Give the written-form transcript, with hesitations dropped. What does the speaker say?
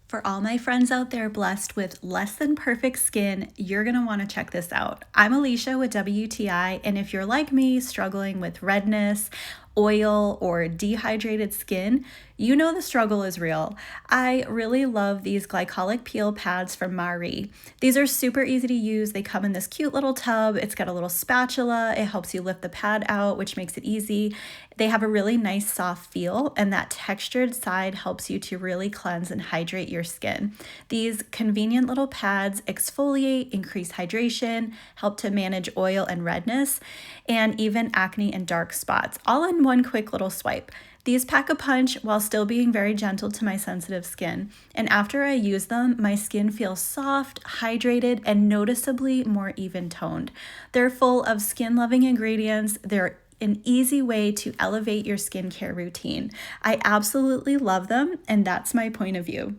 For all my friends out there blessed with less than perfect skin, you're gonna wanna check this out. I'm Alicia with WTI, and if you're like me, struggling with redness, oil, or dehydrated skin, you know the struggle is real. I really love these glycolic peel pads from MAREE. These are super easy to use. They come in this cute little tub. It's got a little spatula. It helps you lift the pad out, which makes it easy. They have a really nice soft feel, and that textured side helps you to really cleanse and hydrate your skin. These convenient little pads exfoliate, increase hydration, help to manage oil and redness, and even acne and dark spots, all in one quick little swipe. These pack a punch while still being very gentle to my sensitive skin. And after I use them, my skin feels soft, hydrated, and noticeably more even toned. They're full of skin-loving ingredients. They're an easy way to elevate your skincare routine. I absolutely love them, and that's my point of view.